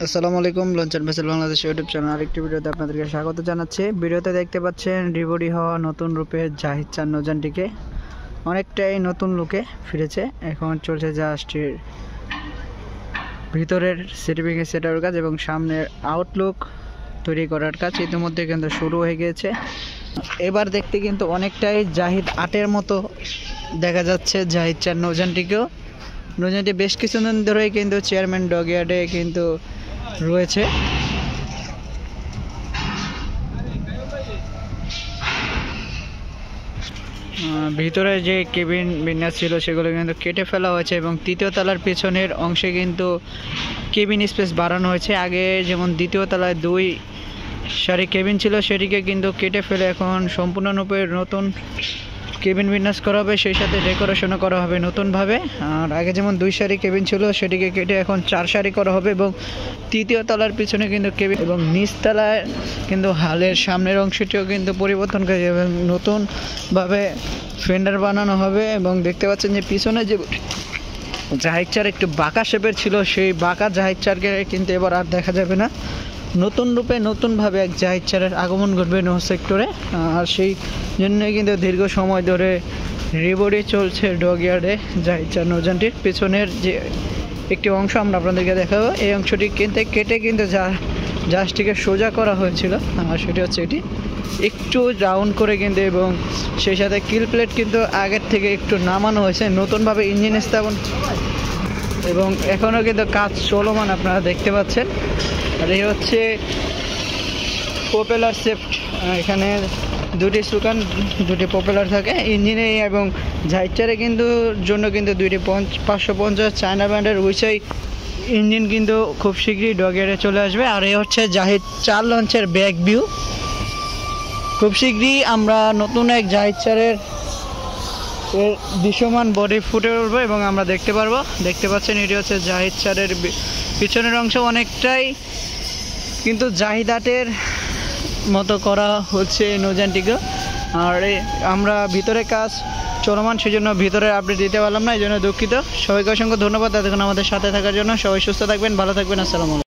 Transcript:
আসসালামু আলাইকুম। Launcher vessel Bangladesh YouTube channel আরেকটি ভিডিওতে আপনাদেরকে স্বাগত জানাচ্ছি। ভিডিওতে দেখতে পাচ্ছেন রিবডি হওয়া নতুন রূপে জাহিদ চার নৌযানটিকে অনেকটাই নতুন লুকে ফিরেছে। এখন চলছে জাহাজটির ভিতরের সার্টিফিকেট সেটার কাজ এবং সামনের আউটলুক তৈরি করার কাজ ইতিমধ্যে কিন্তু শুরু হয়ে গিয়েছে। এবার দেখতে কিন্তু অনেকটাই জাহিদ ৮-এর মতো দেখা যাচ্ছে জাহিদ চার নৌযানটিকেও। নৌযানটি বেশ কিছুদিন ধরেই কিন্তু চেয়ারম্যান ডকইয়ার্ডে কিন্তু রয়েছে। ভিতরে যে কেবিন বিন্যাস ছিল সেগুলো কিন্তু কেটে ফেলা হয়েছে এবং তৃতীয় তলার পেছনের অংশে কিন্তু কেবিন স্পেস বাড়ানো হয়েছে। আগে যেমন দ্বিতীয় তলায় 2 সারি কেবিন ছিল, সেটিকে কিন্তু কেটে ফেলে এখন সম্পূর্ণরূপে নতুন কেবিন বিন্যাস করা হবে, সেই সাথে ডেকোরেশনও করা হবে নতুনভাবে। আর আগে যেমন 2 সারি কেবিন ছিল সেটিকে কেটে এখন 4 সারি করা হবে এবং তৃতীয় তলার পিছনে কিন্তু কেবিন এবং নিচতলায় কিন্তু হালের সামনের অংশটিও কিন্তু পরিবর্তন করে এবং নতুনভাবে ফেন্ডার বানানো হবে। এবং দেখতে পাচ্ছেন যে পিছনে যে জাহিদ চার একটু বাঁকা শেপের ছিল, সেই বাঁকা জাহিদ চারকে কিন্তু এবার আর দেখা যাবে না। নতুন রূপে নতুনভাবে এক জাহিদ চারের আগমন ঘটবে নৌ সেক্টরে। আর সেই জন্যই কিন্তু দীর্ঘ সময় ধরে রিবডি চলছে ডকইয়ার্ডে জাহিদ চার নৌযানটির পেছনের যে একটি অংশ আমরা আপনাদেরকে দেখাবো। এই অংশটি কেটে কিন্তু জাহাজটিকে সোজা করা হয়েছিল, আর সেটি হচ্ছে এটি একটু রাউন্ড করে কিন্তু, এবং সেই সাথে কিল প্লেট কিন্তু আগের থেকে একটু নামানো হয়েছে, নতুনভাবে ইঞ্জিন স্থাপন এবং এখনও কিন্তু কাজ চলমান আপনারা দেখতে পাচ্ছেন। আর এই হচ্ছে প্রপেলার সেফট, এখানে 2টি সুকান 2টি প্রপেলার থাকে ইঞ্জিনে এবং জাহিদ চারে কিন্তু জন্য কিন্তু 2টি 550 চায়না ব্র্যান্ডের উইসাই ইঞ্জিন কিন্তু খুব শীঘ্রই ডকইয়ার্ডে চলে আসবে। আর এই হচ্ছে জাহিদ 4 লঞ্চের ব্যাক ভিউ। খুব শীঘ্রই আমরা নতুন এক জাহিদ চারের দৃশ্যমান বডি ফুটে উঠবো এবং আমরা দেখতে পারবো। দেখতে পাচ্ছেন এটি হচ্ছে জাহিদ চারের পিছনের অংশ, অনেকটাই কিন্তু জাহিদ 8-এর মতো করা হচ্ছে এই নৌযানটিকে। আর আমরা ভিতরে কাজ চলমান, সেজন্য ভিতরে আপডেট দিতে পারলাম না, এই জন্য দুঃখিত। সবাইকে অসংখ্য ধন্যবাদ এতক্ষণ আমাদের সাথে থাকার জন্য। সবাই সুস্থ থাকবেন, ভালো থাকবেন। আসসালামু আলাইকুম।